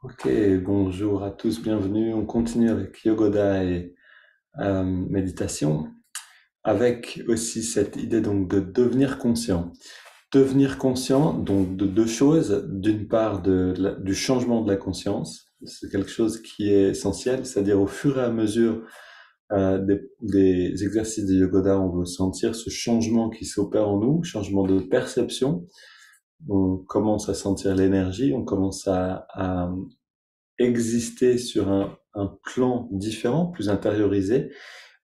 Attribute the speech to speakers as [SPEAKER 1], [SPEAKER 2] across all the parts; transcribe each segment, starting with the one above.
[SPEAKER 1] Ok, bonjour à tous, bienvenue. On continue avec Yogoda et méditation, avec aussi cette idée donc de devenir conscient. Devenir conscient donc de deux choses. D'une part, du changement de la conscience, c'est quelque chose qui est essentiel, c'est-à-dire au fur et à mesure des exercices de Yogoda, on veut sentir ce changement qui s'opère en nous, changement de perception. On commence à sentir l'énergie, on commence à exister sur un plan différent, plus intériorisé,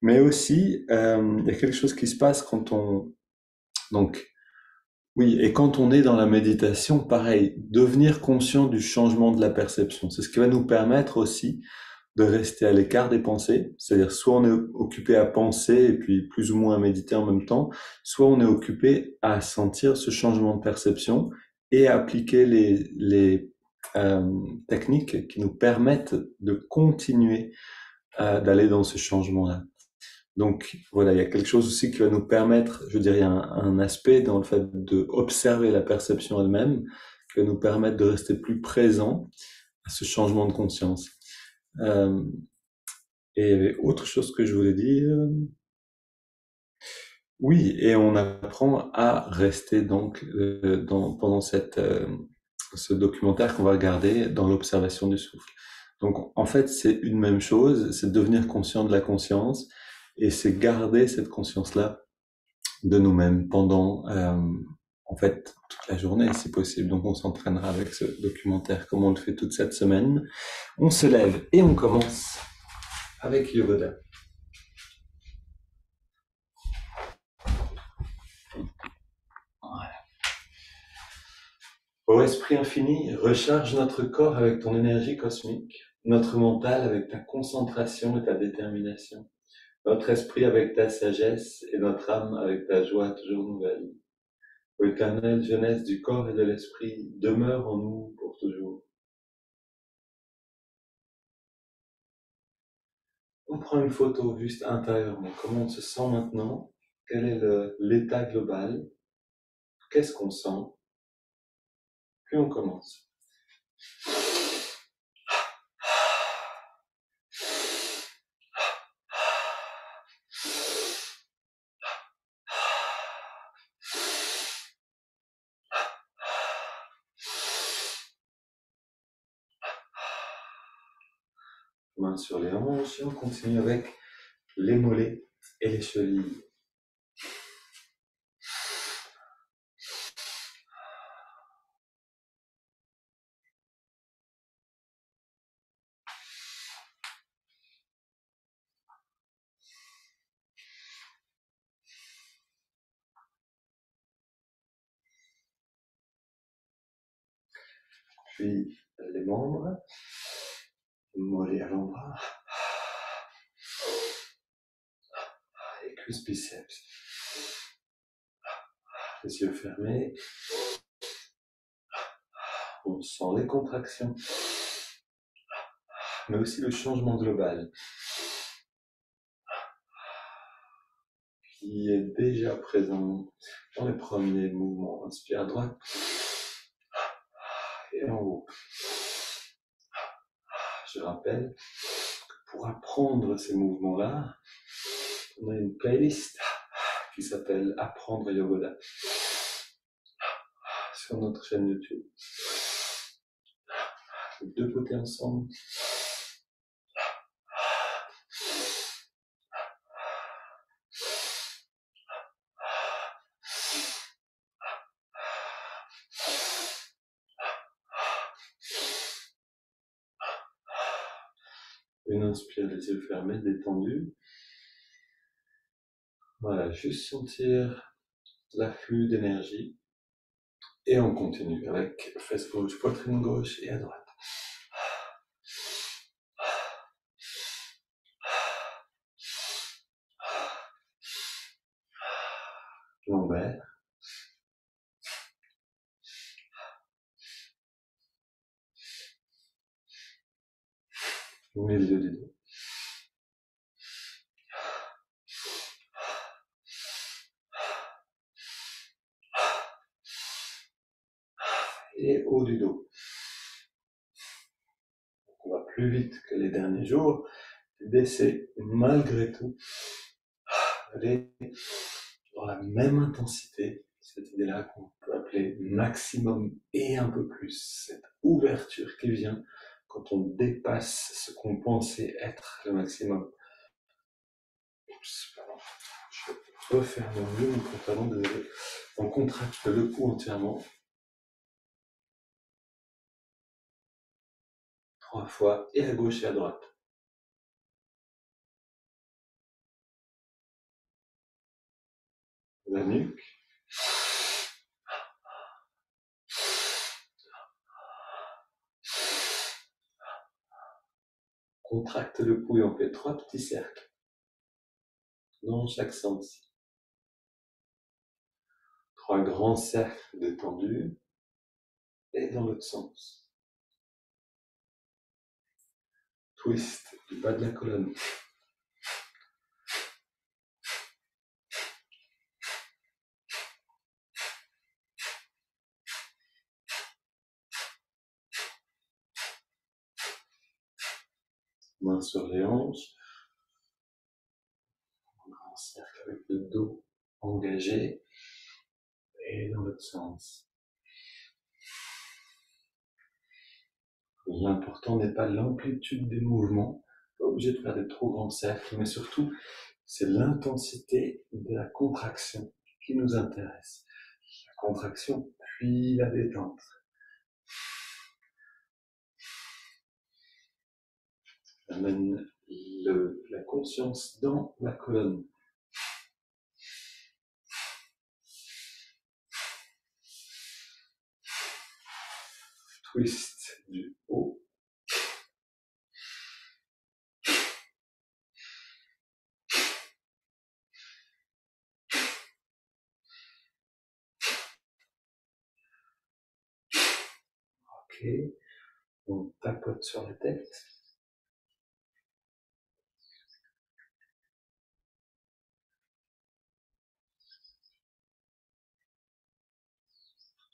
[SPEAKER 1] mais aussi il y a quelque chose qui se passe quand on donc oui, et quand on est dans la méditation, pareil, devenir conscient du changement de la perception, c'est ce qui va nous permettre aussi de rester à l'écart des pensées, c'est-à-dire soit on est occupé à penser et puis plus ou moins à méditer en même temps, soit on est occupé à sentir ce changement de perception et à appliquer les techniques qui nous permettent de continuer d'aller dans ce changement-là. Donc voilà, il y a quelque chose aussi qui va nous permettre, je dirais, un aspect dans le fait d'observer la perception elle-même, qui va nous permettre de rester plus présent à ce changement de conscience. Euh, et autre chose que je voulais dire, oui, et on apprend à rester donc pendant ce documentaire qu'on va regarder dans l'observation du souffle. Donc en fait, c'est une même chose, c'est devenir conscient de la conscience et c'est garder cette conscience-là de nous-mêmes pendant en fait toute la journée si possible. Donc on s'entraînera avec ce documentaire comme on le fait toute cette semaine. On se lève et on commence avec Yogoda. Ô Esprit infini, recharge notre corps avec ton énergie cosmique, notre mental avec ta concentration et ta détermination, notre esprit avec ta sagesse et notre âme avec ta joie toujours nouvelle. Ô éternelle jeunesse du corps et de l'esprit, demeure en nous pour toujours. On prend une photo juste intérieurement, comment on se sent maintenant, quel est l'état global, qu'est-ce qu'on sent, puis on commence. Main sur les hanches et on continue avec les mollets et les chevilles. Puis les membres, mollets à l'endroit, et cuisses biceps. Les yeux fermés, on sent les contractions, mais aussi le changement global qui est déjà présent dans les premiers mouvements. Inspire à droite et en haut. Je rappelle que pour apprendre ces mouvements-là, on a une playlist qui s'appelle Apprendre Yogoda sur notre chaîne YouTube. Les deux côtés ensemble. Une inspire, les yeux fermés, détendus. Voilà, juste sentir l'afflux d'énergie. Et on continue avec fesse gauche, poitrine gauche et à droite. Lombaire. Milieu du dos. Et haut du dos. plus vite que les derniers jours. L'idée, c'est malgré tout aller dans la même intensité, cette idée-là qu'on peut appeler maximum et un peu plus, cette ouverture qui vient quand on dépasse ce qu'on pensait être le maximum. Oups, pardon. Je vais refaire mon mieux, mon pantalon, désolé. On contracte le cou entièrement. 3 fois, et à gauche et à droite. La nuque. Contracte le cou et on fait 3 petits cercles dans chaque sens. 3 grands cercles détendus et dans l'autre sens. Twist du bas de la colonne. Main sur les hanches. Un grand cercle avec le dos engagé et dans l'autre sens. L'important n'est pas l'amplitude des mouvements, pas obligé de faire des trop grands cercles, mais surtout c'est l'intensité de la contraction qui nous intéresse. La contraction, puis la détente. Amène la conscience dans la colonne. Twist du haut. Ok. On tapote sur la tête.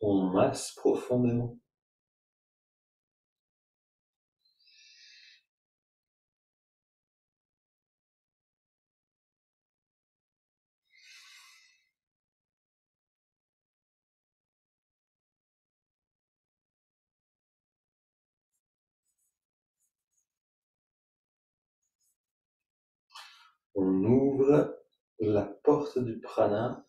[SPEAKER 1] On masse profondément. On ouvre la porte du prana.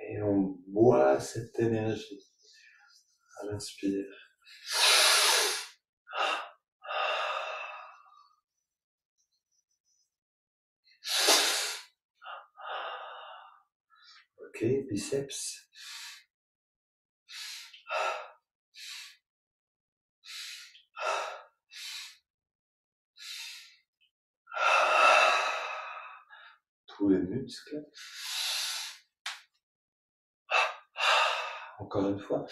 [SPEAKER 1] Et on boit cette énergie à l'inspire. Ok, biceps. Tous les muscles. Encore une fois.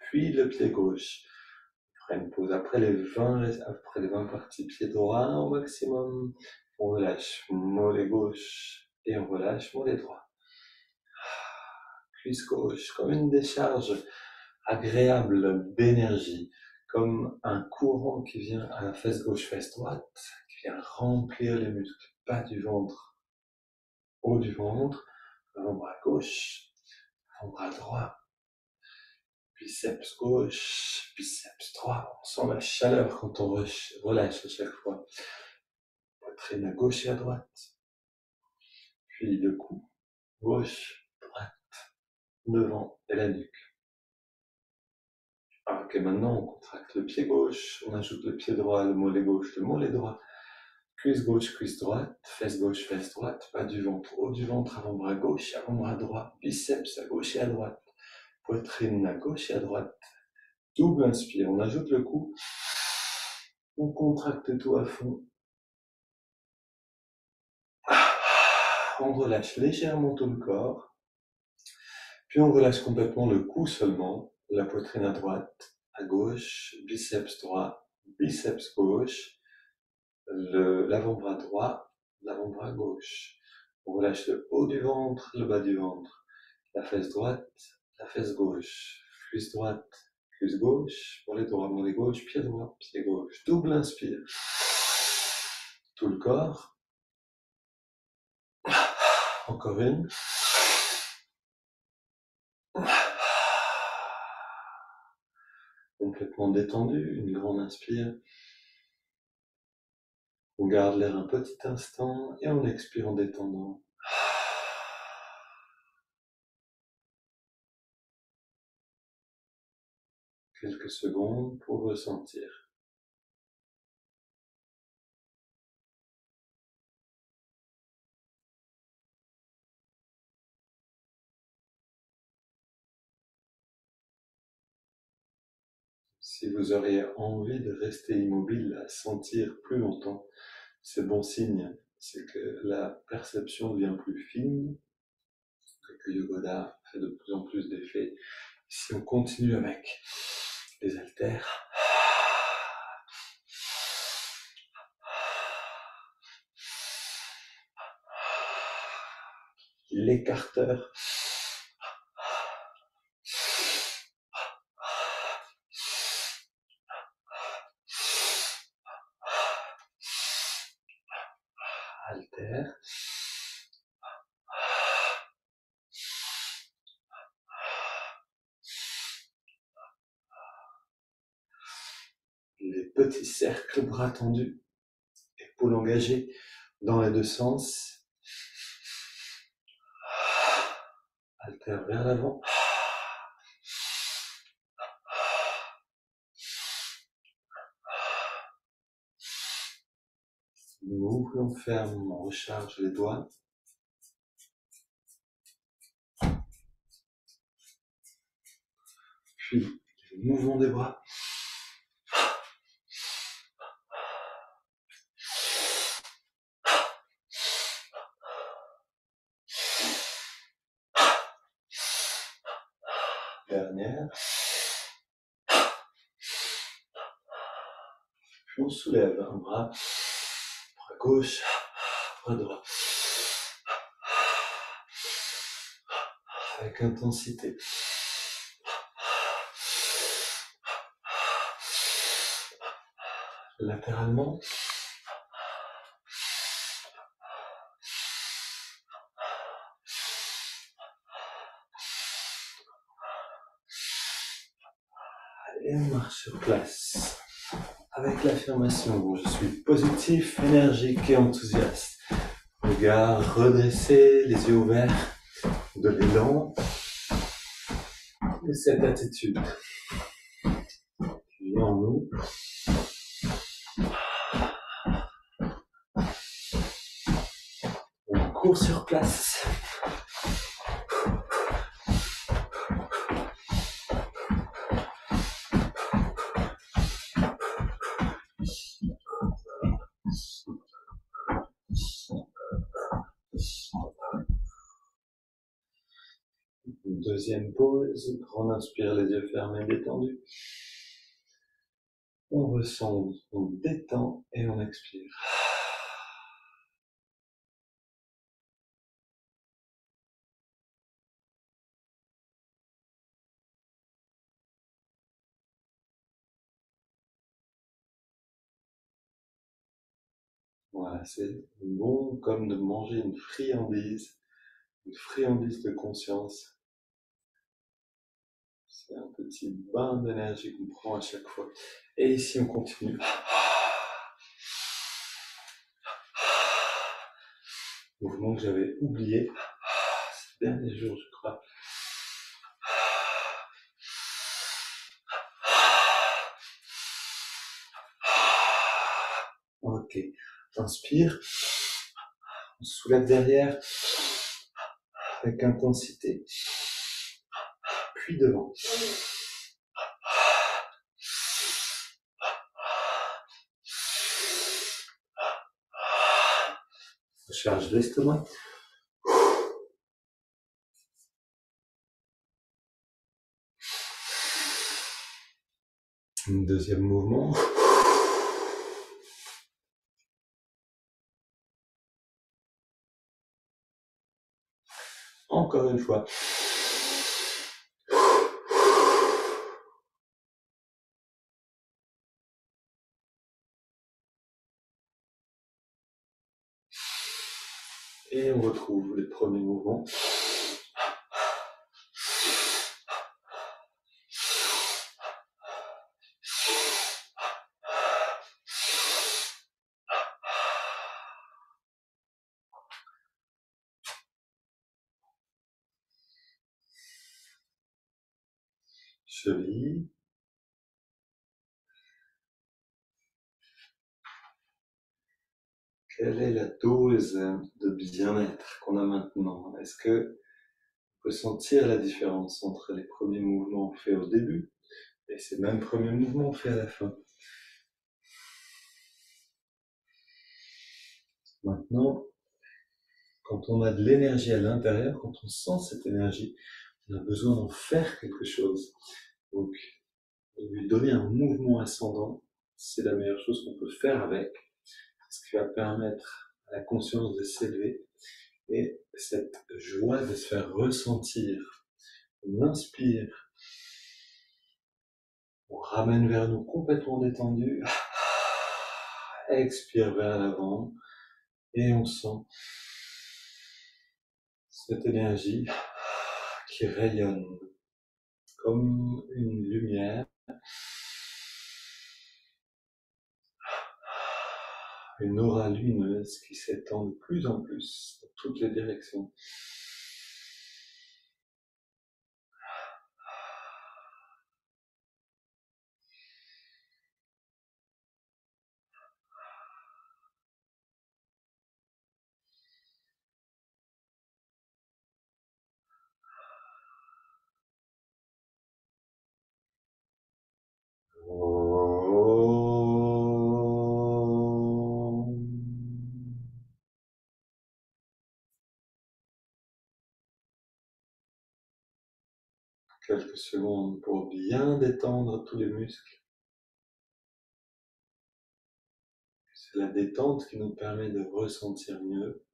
[SPEAKER 1] Puis le pied gauche. On prend une pause après les 20 parties. Pied droit au maximum. On relâche mollet gauche et on relâche mollet droit. Cuisse gauche, comme une décharge agréable d'énergie, comme un courant qui vient à la fesse gauche, fesse droite, qui vient remplir les muscles, bas du ventre, haut du ventre, avant-bras gauche, avant-bras droit, biceps gauche, biceps droit. On sent la chaleur quand on relâche à chaque fois. Poitrine à gauche et à droite. Puis le cou, gauche, droite, devant et la nuque. Ok, maintenant on contracte le pied gauche, on ajoute le pied droit, le mollet gauche, le mollet droit, cuisse gauche, cuisse droite, fesse gauche, fesse droite, bas du ventre, haut du ventre, avant-bras gauche, avant-bras droit, biceps à gauche et à droite, poitrine à gauche et à droite. Double inspire, on ajoute le cou, on contracte tout à fond. On relâche légèrement tout le corps, puis on relâche complètement le cou seulement, la poitrine à droite, à gauche, biceps droit, biceps gauche, l'avant-bras droit, l'avant-bras gauche. On relâche le haut du ventre, le bas du ventre. La fesse droite, la fesse gauche. Cuisse droite, cuisse gauche. Mollet gauche, pied droit, pied gauche. Double inspire. Tout le corps. Encore une. Complètement détendu, une grande inspire. On garde l'air un petit instant et on expire en détendant. Quelques secondes pour ressentir. Si vous auriez envie de rester immobile, à sentir plus longtemps, c'est bon signe. C'est que la perception devient plus fine, que le Yogoda fait de plus en plus d'effets. Si on continue avec les haltères, l'écarteur, haltère, les petits cercles, bras tendus, épaules engagées dans les deux sens, haltère vers l'avant. Ouvre, on ferme, on recharge les doigts. Puis, le mouvement des bras. Dernière. Puis on soulève un bras gauche, bras droit. Avec intensité. Latéralement. Et on marche sur place. Avec l'affirmation, je suis positif, énergique et enthousiaste. Regard redressé, les yeux ouverts, de l'élan. Et cette attitude qui vient en nous. On court sur place. Une deuxième pause, on inspire les yeux fermés, détendus. On ressent, on détend et on expire. Voilà, c'est bon comme de manger une friandise de conscience. C'est un petit bain d'énergie qu'on prend à chaque fois. Et ici, on continue. Mouvement que j'avais oublié ces derniers jours, je crois. Ok, inspire. On soulève derrière avec intensité. Puis devant. Recharge l'estomac. Un deuxième mouvement. Encore une fois. Et on retrouve les premiers mouvements. Cheville. Quelle est la dose de bien-être qu'on a maintenant? Est-ce que on peut sentir la différence entre les premiers mouvements faits au début et ces mêmes premiers mouvements faits à la fin? Maintenant, quand on a de l'énergie à l'intérieur, quand on sent cette énergie, on a besoin d'en faire quelque chose. Donc, lui donner un mouvement ascendant, c'est la meilleure chose qu'on peut faire avec, ce qui va permettre à la conscience de s'élever et cette joie de se faire ressentir. On inspire, on ramène vers nous complètement détendu, expire vers l'avant et on sent cette énergie qui rayonne comme une lumière, une aura lumineuse qui s'étend de plus en plus dans toutes les directions. Quelques secondes pour bien détendre tous les muscles. C'est la détente qui nous permet de ressentir mieux.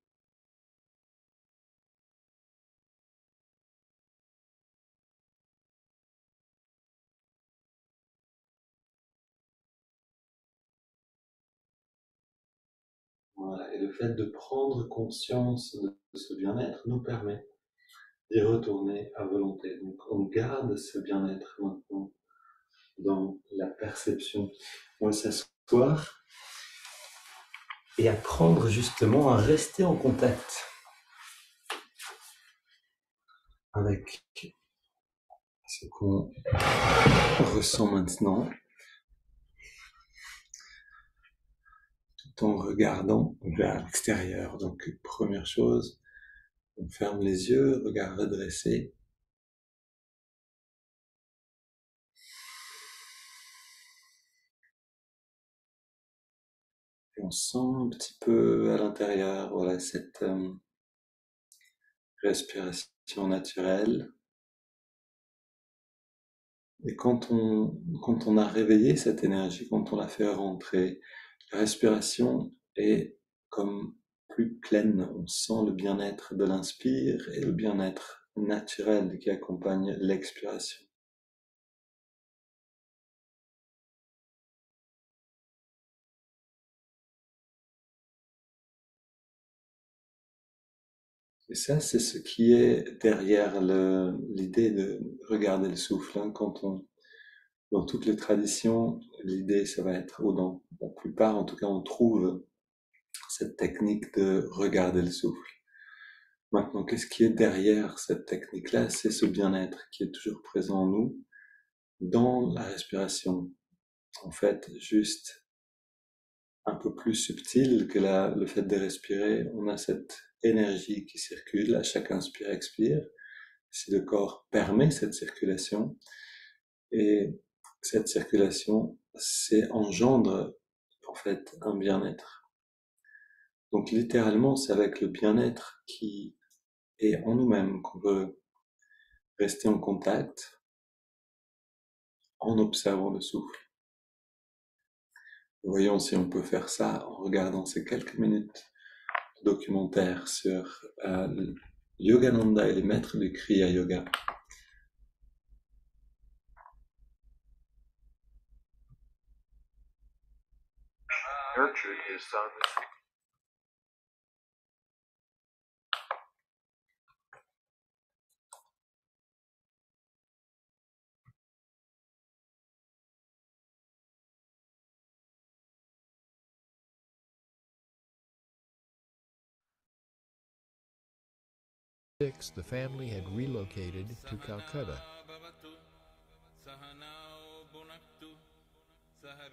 [SPEAKER 1] Voilà. Et le fait de prendre conscience de ce bien-être nous permet d'y retourner à volonté. Donc on garde ce bien-être maintenant dans la perception. On va s'asseoir et apprendre justement à rester en contact avec ce qu'on ressent maintenant, tout en regardant vers l'extérieur. Donc première chose, on ferme les yeux, regard redressé. Et on sent un petit peu à l'intérieur, voilà, cette respiration naturelle. Et quand on a réveillé cette énergie, quand on l'a fait rentrer, la respiration est comme plus pleine. On sent le bien-être de l'inspire et le bien-être naturel qui accompagne l'expiration. Et ça, c'est ce qui est derrière l'idée de regarder le souffle. Dans toutes les traditions, l'idée, ça va être, ou dans la plupart, en tout cas, on trouve cette technique de regarder le souffle. Maintenant, qu'est-ce qui est derrière cette technique-là? C'est ce bien-être qui est toujours présent en nous, dans la respiration. En fait, juste un peu plus subtil que le fait de respirer, on a cette énergie qui circule à chaque inspire-expire. Si le corps permet cette circulation, et cette circulation, c'est engendre en fait un bien-être. Donc littéralement, c'est avec le bien-être qui est en nous-mêmes qu'on veut rester en contact en observant le souffle. Voyons si on peut faire ça en regardant ces quelques minutes de documentaire sur Yogananda est le maître du Kriya Yoga. Nurtured his sons.
[SPEAKER 2] The family had relocated to Calcutta.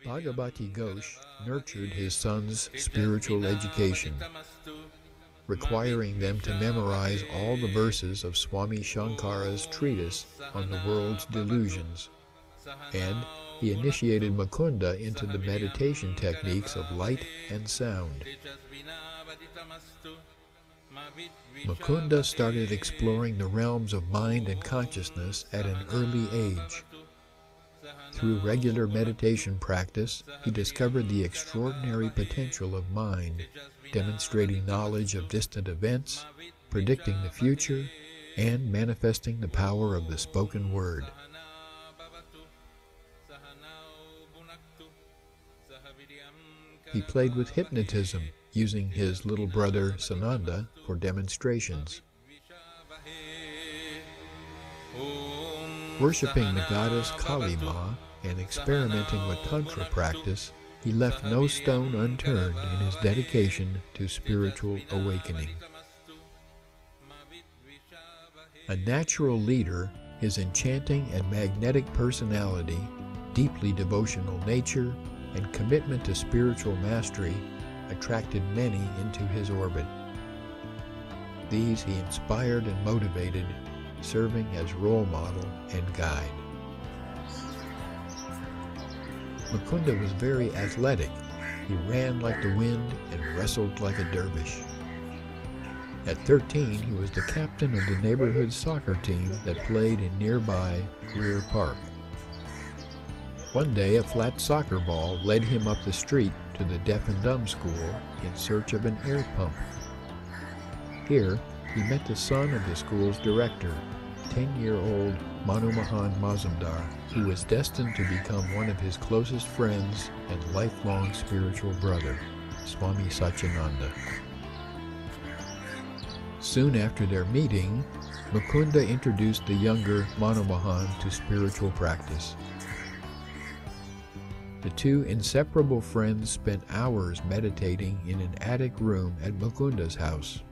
[SPEAKER 2] Bhagavati Ghosh nurtured his sons' spiritual education, requiring them to memorize all the verses of Swami Shankara's treatise on the world's delusions, and he initiated Mukunda into the meditation techniques of light and sound. Mukunda started exploring the realms of mind and consciousness at an early age. Through regular meditation practice, he discovered the extraordinary potential of mind, demonstrating knowledge of distant events, predicting the future, and manifesting the power of the spoken word. He played with hypnotism, using his little brother Sananda for demonstrations. Worshipping the goddess Kali Ma and experimenting with Tantra practice, he left no stone unturned in his dedication to spiritual awakening. A natural leader, his enchanting and magnetic personality, deeply devotional nature, and commitment to spiritual mastery attracted many into his orbit. These he inspired and motivated, serving as role model and guide. Mukunda was very athletic. He ran like the wind and wrestled like a dervish. At 13, he was the captain of the neighborhood soccer team that played in nearby Greer Park. One day, a flat soccer ball led him up the street to the deaf and dumb school in search of an air pump. Here, he met the son of the school's director, 10-year-old Manu Mohan Mazumdar, who was destined to become one of his closest friends and lifelong spiritual brother, Swami Satyananda. Soon after their meeting, Mukunda introduced the younger Manu Mohan to spiritual practice. The two inseparable friends spent hours meditating in an attic room at Mukunda's house.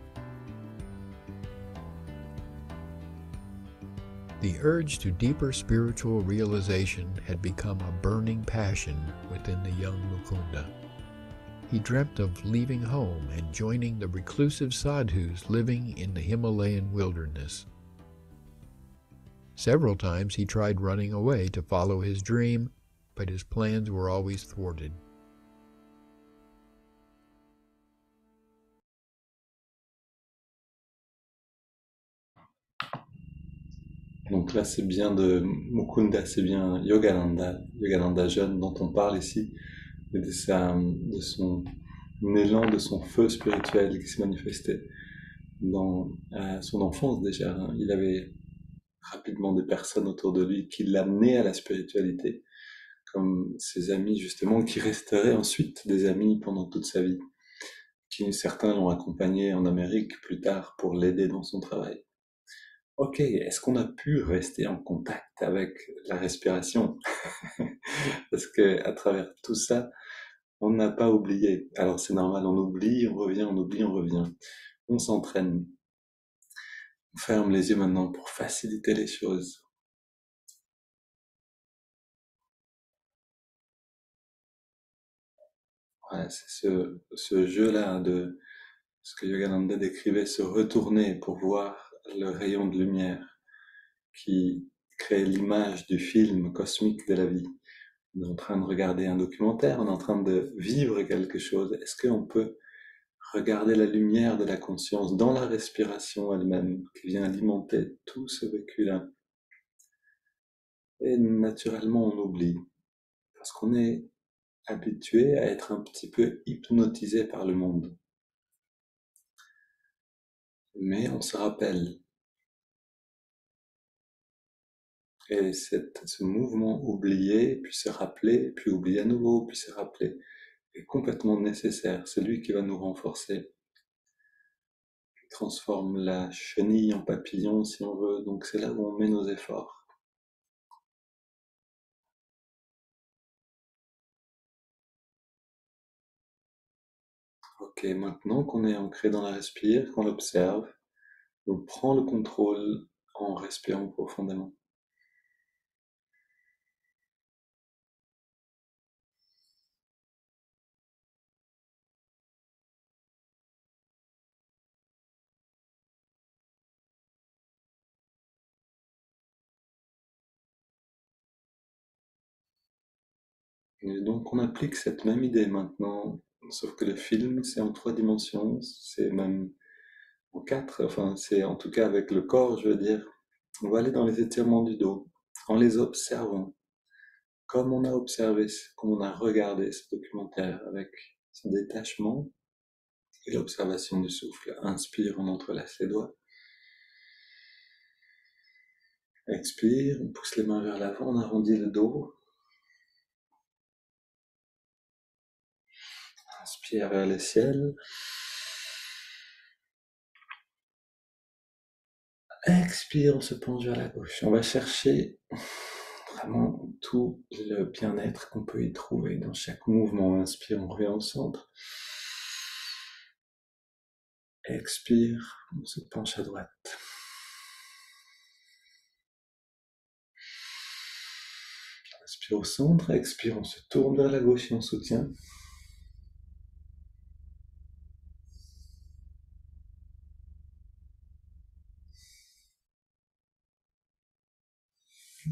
[SPEAKER 2] The urge to deeper spiritual realization had become a burning passion within the young Mukunda. He dreamt of leaving home and joining the reclusive sadhus living in the Himalayan wilderness. Several times he tried running away to follow his dream, but his plans were always thwarted.
[SPEAKER 1] Donc là, c'est bien de Mukunda, c'est bien Yogananda, Yogananda jeune dont on parle ici, et de son élan, de son feu spirituel qui se manifestait dans son enfance déjà. Hein. Il avait rapidement des personnes autour de lui qui l'amenaient à la spiritualité, comme ses amis justement, qui resteraient ensuite des amis pendant toute sa vie, qui certains l'ont accompagné en Amérique plus tard pour l'aider dans son travail. Ok, est-ce qu'on a pu rester en contact avec la respiration? Parce que à travers tout ça, on n'a pas oublié. Alors c'est normal, on oublie, on revient, on oublie, on revient. On s'entraîne. On ferme les yeux maintenant pour faciliter les choses. Voilà, c'est ce jeu-là de ce que Yogananda décrivait, se retourner pour voir le rayon de lumière qui crée l'image du film cosmique de la vie. On est en train de regarder un documentaire, on est en train de vivre quelque chose. Est-ce qu'on peut regarder la lumière de la conscience dans la respiration elle-même qui vient alimenter tout ce vécu-là? Et naturellement, on oublie parce qu'on est habitué à être un petit peu hypnotisé par le monde. mais on se rappelle. Et ce mouvement oublié, puis se rappeler, puis oublier à nouveau, puis se rappeler, est complètement nécessaire. C'est lui qui va nous renforcer. Il transforme la chenille en papillon, si on veut. Donc c'est là où on met nos efforts. Ok, maintenant qu'on est ancré dans la respire, qu'on l'observe, on prend le contrôle en respirant profondément. Et donc on applique cette même idée maintenant, sauf que le film c'est en 3 dimensions, c'est même en 4, enfin c'est en tout cas avec le corps, je veux dire. On va aller dans les étirements du dos, en les observant, comme on a observé, comme on a regardé ce documentaire, avec ce détachement et l'observation du souffle. Inspire, on entrelace les doigts. Expire, on pousse les mains vers l'avant, on arrondit le dos. Inspire vers le ciel. Expire, on se penche vers la gauche. On va chercher vraiment tout le bien-être qu'on peut y trouver dans chaque mouvement. Inspire, on revient au centre. Expire, on se penche à droite. Inspire au centre, expire, on se tourne vers la gauche et on soutient.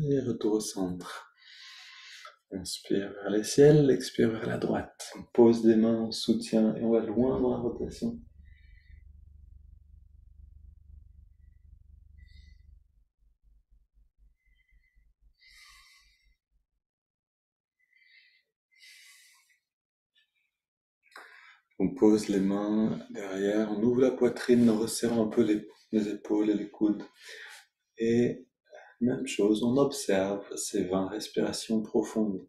[SPEAKER 1] Et retour au centre. Inspire vers le ciel, expire vers la droite. On pose des mains, on soutient et on va loin dans la rotation. On pose les mains derrière, on ouvre la poitrine en resserrant un peu les épaules et les coudes. Et même chose, on observe ces 20 respirations profondes.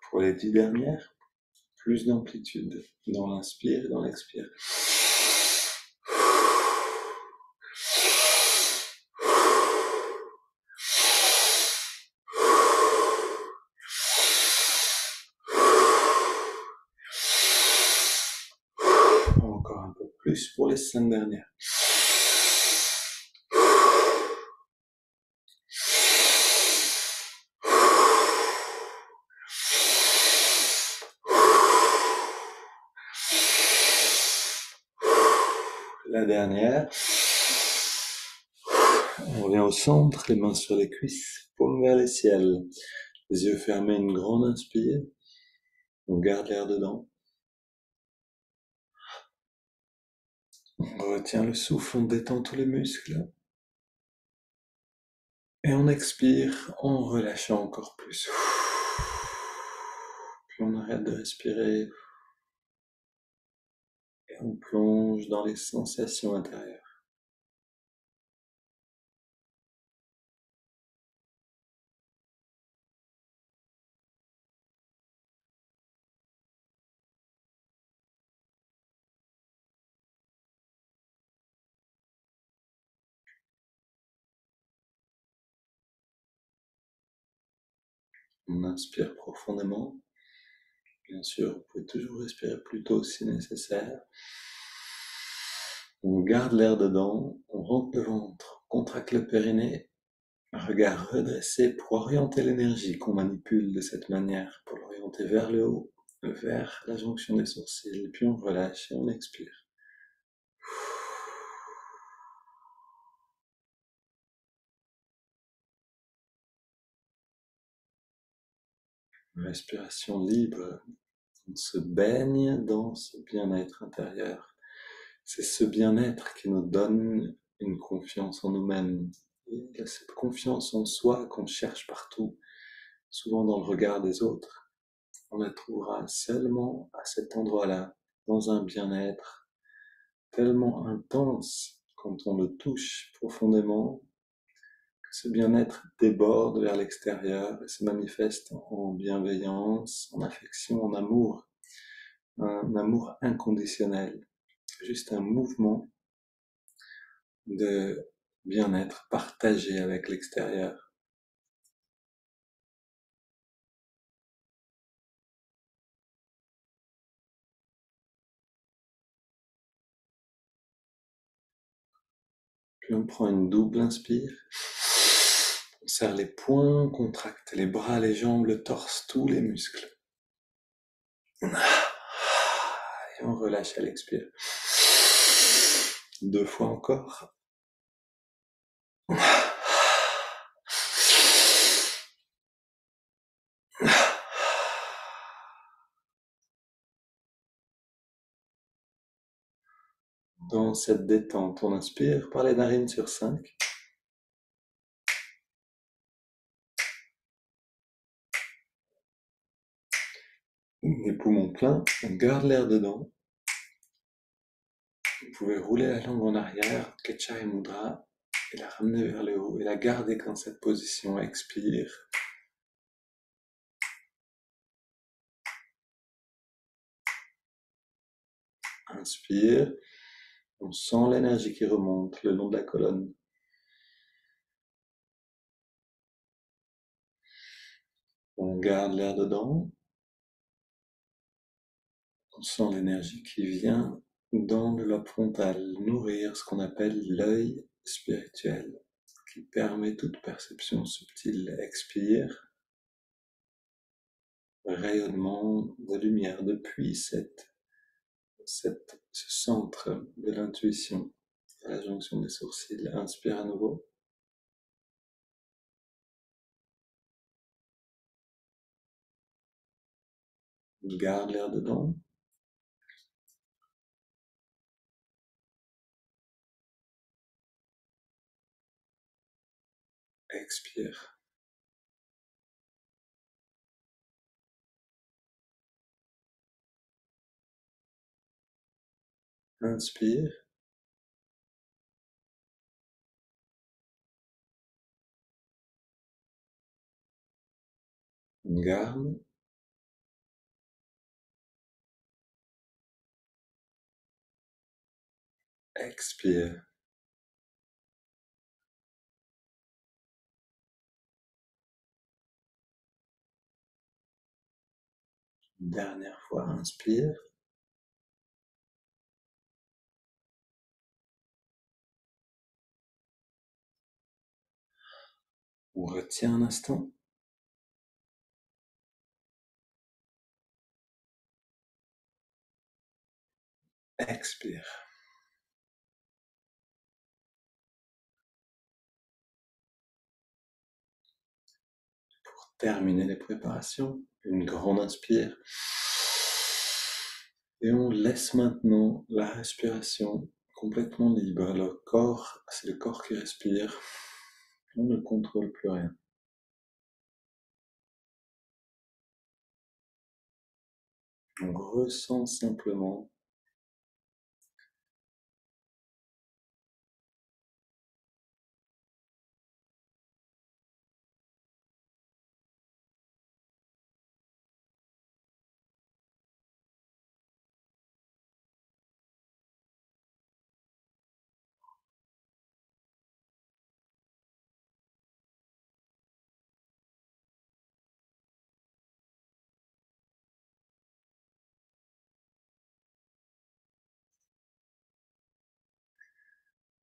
[SPEAKER 1] Pour les 10 dernières, plus d'amplitude dans l'inspire et dans l'expire. Encore un peu plus pour les 5 dernières. La dernière. On revient au centre, les mains sur les cuisses, paume vers le ciel. Les yeux fermés, une grande inspire. On garde l'air dedans. On retient le souffle, on détend tous les muscles. Et on expire en relâchant encore plus. Puis on arrête de respirer. Et on plonge dans les sensations intérieures. On inspire profondément. Bien sûr, vous pouvez toujours respirer plus tôt si nécessaire. On garde l'air dedans, on rentre le ventre, on contracte le périnée, regard redressé pour orienter l'énergie qu'on manipule de cette manière, pour l'orienter vers le haut, vers la jonction des sourcils, et puis on relâche et on expire. respiration libre. On se baigne dans ce bien-être intérieur. C'est ce bien-être qui nous donne une confiance en nous-mêmes. Et cette confiance en soi qu'on cherche partout, souvent dans le regard des autres, on la trouvera seulement à cet endroit-là, dans un bien-être tellement intense quand on le touche profondément, que ce bien-être déborde vers l'extérieur et se manifeste en bienveillance, en affection, en amour, un amour inconditionnel, juste un mouvement de bien-être partagé avec l'extérieur. Puis on prend une double inspire, on serre les poings, on contracte les bras, les jambes, le torse, tous les muscles. Et on relâche à l'expire. 2 fois encore. Dans cette détente, on inspire par les narines sur 5. Les poumons pleins, on garde l'air dedans. Vous pouvez rouler la langue en arrière, Kechari Mudra, et la ramener vers le haut, et la garder dans cette position. Expire. Inspire. On sent l'énergie qui remonte le long de la colonne. On garde l'air dedans. On sent l'énergie qui vient dans le lobe frontal, nourrir ce qu'on appelle l'œil spirituel, qui permet toute perception subtile. Expire. Rayonnement de lumière depuis ce centre de l'intuition, à la jonction des sourcils. Inspire à nouveau. Garde l'air dedans. Expire. Inspire. Garde. Expire. Dernière fois, inspire. On retient un instant. Expire. Pour terminer les préparations, une grande inspire. Et on laisse maintenant la respiration complètement libre. Le corps, c'est le corps qui respire. On ne contrôle plus rien. On ressent simplement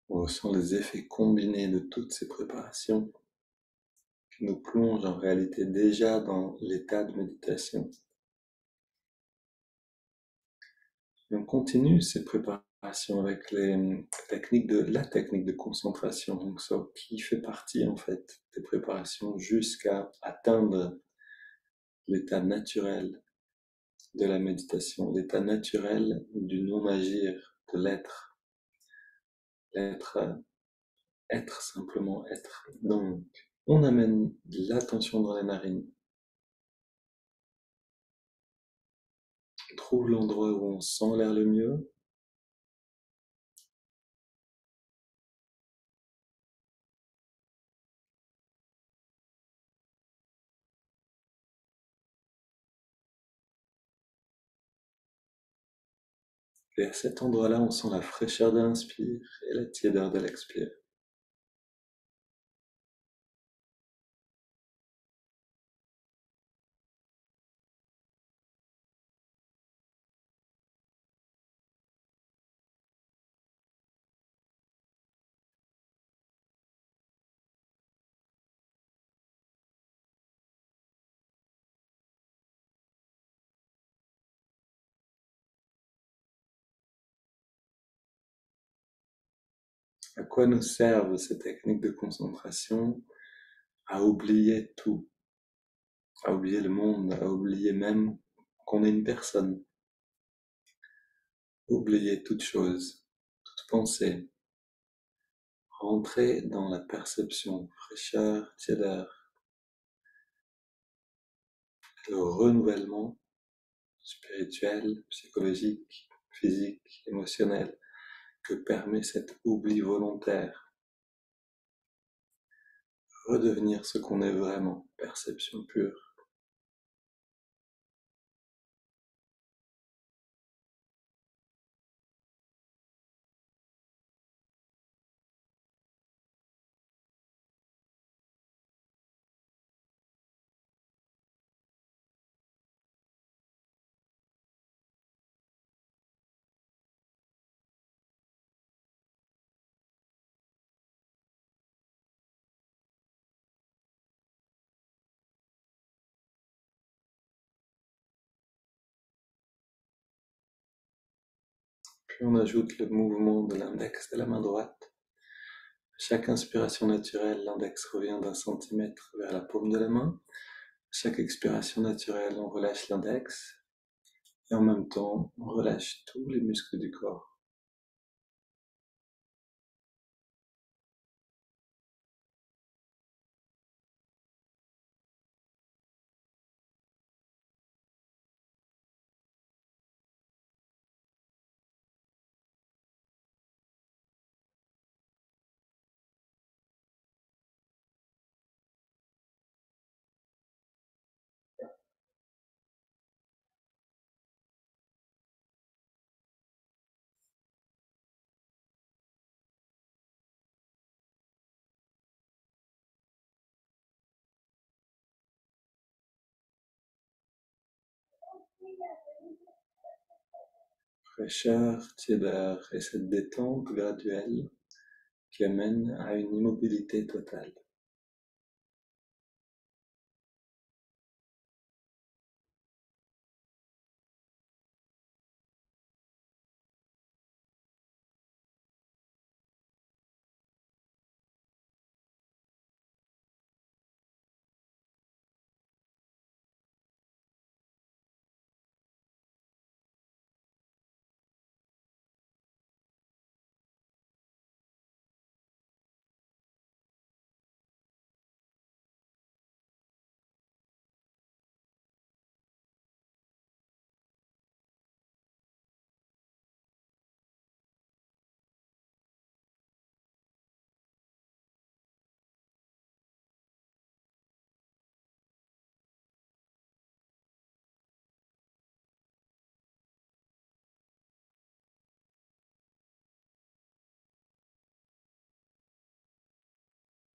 [SPEAKER 1] on ressent les effets combinés de toutes ces préparations qui nous plongent en réalité déjà dans l'état de méditation. Et on continue ces préparations avec la technique de concentration, donc ça qui fait partie en fait des préparations jusqu'à atteindre l'état naturel de la méditation, l'état naturel du non-agir, de l'être, l'être, être, simplement être. Donc, on amène l'attention dans les narines, on trouve l'endroit où on sent l'air le mieux, et à cet endroit-là, on sent la fraîcheur de l'inspire et la tiédeur de l'expire. À quoi nous servent ces techniques de concentration? À oublier tout, à oublier le monde, à oublier même qu'on est une personne, oublier toute chose, toute pensée, rentrer dans la perception, fraîcheur, tiédeur, le renouvellement spirituel, psychologique, physique, émotionnel que permet cet oubli volontaire. Redevenir ce qu'on est vraiment, perception pure. Puis on ajoute le mouvement de l'index de la main droite. Chaque inspiration naturelle, l'index revient d'un centimètre vers la paume de la main. Chaque expiration naturelle, on relâche l'index et en même temps, on relâche tous les muscles du corps. Fraîcheur, tiédeur et cette détente graduelle qui amène à une immobilité totale.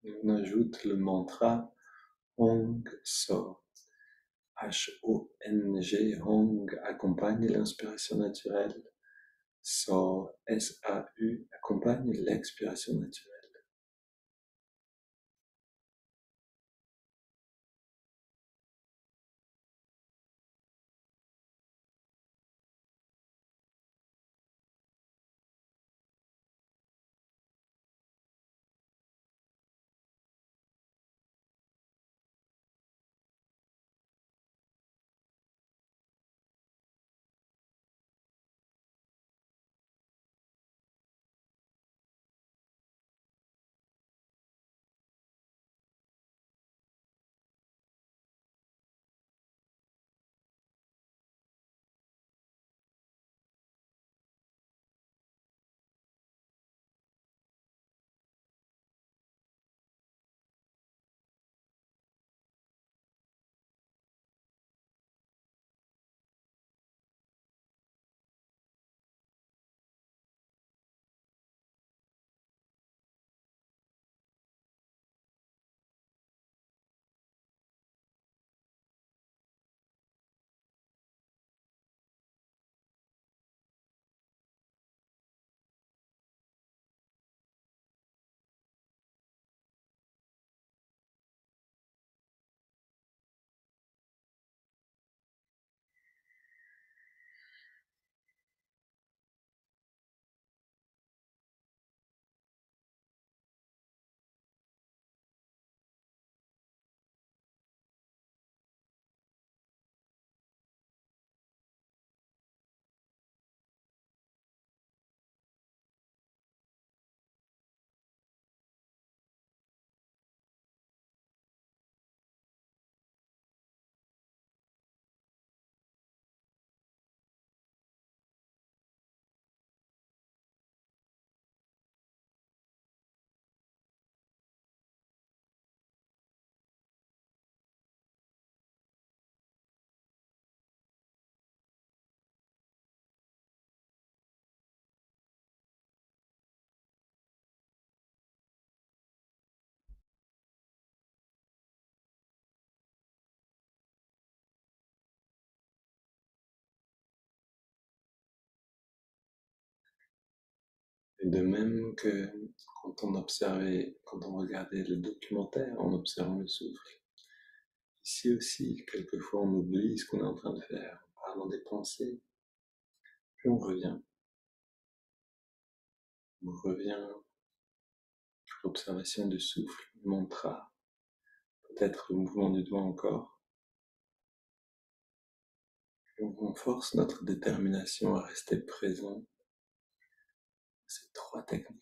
[SPEAKER 1] Et on ajoute le mantra Hong So. H-O-N-G, Hong accompagne l'inspiration naturelle. So, S-A-U, accompagne l'expiration naturelle. Et de même que quand on observait, quand on regardait le documentaire en observant le souffle, ici aussi, quelquefois on oublie ce qu'on est en train de faire en parlant des pensées, puis on revient sur l'observation du souffle, le mantra, peut-être le mouvement du doigt encore, et on renforce notre détermination à rester présent à ces trois techniques.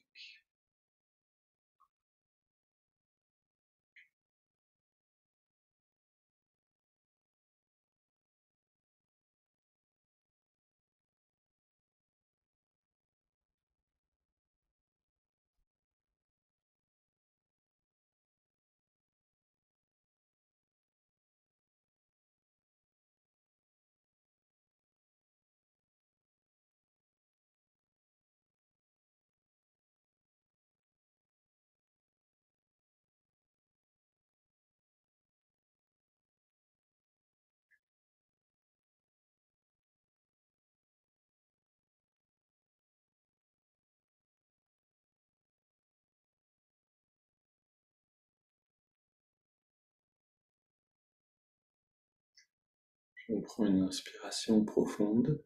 [SPEAKER 1] On prend une inspiration profonde,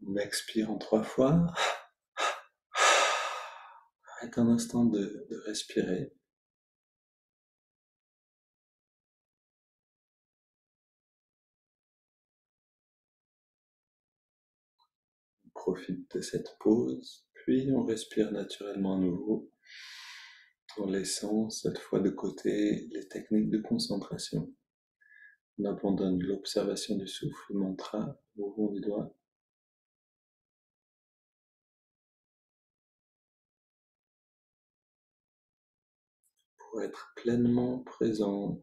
[SPEAKER 1] on expire en 3 fois, arrête un instant de respirer. On profite de cette pause, puis on respire naturellement à nouveau, en laissant cette fois de côté les techniques de concentration. On abandonne l'observation du souffle, le mantra, le mouvement du doigt, pour être pleinement présent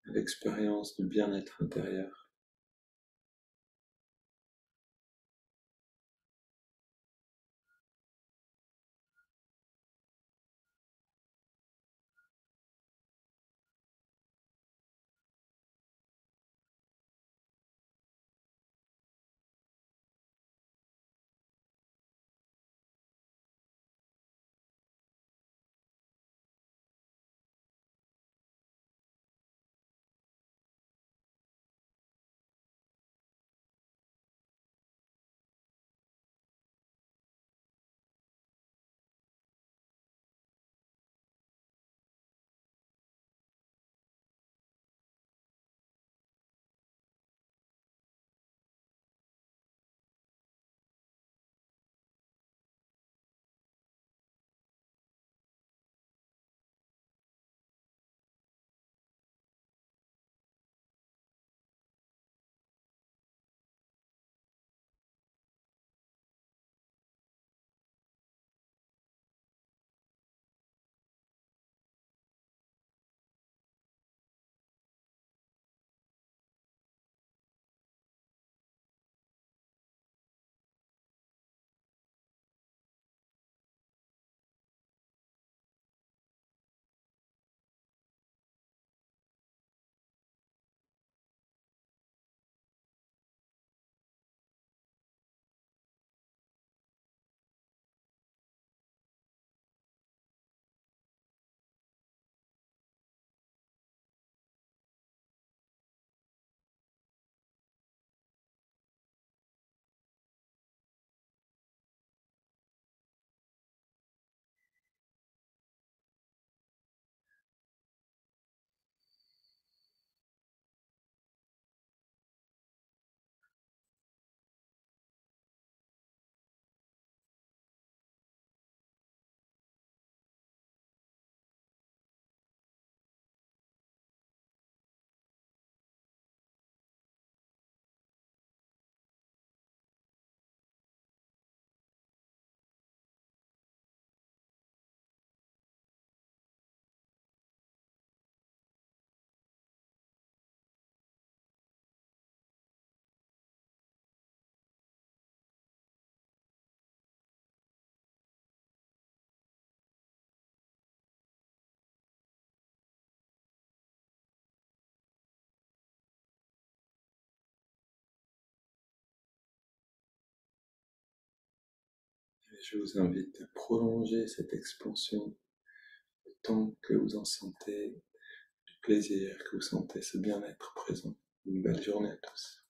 [SPEAKER 1] à l'expérience du bien-être intérieur. Je vous invite à prolonger cette expansion le temps que vous en sentez, du plaisir que vous sentez, ce bien-être présent. Une belle journée à tous.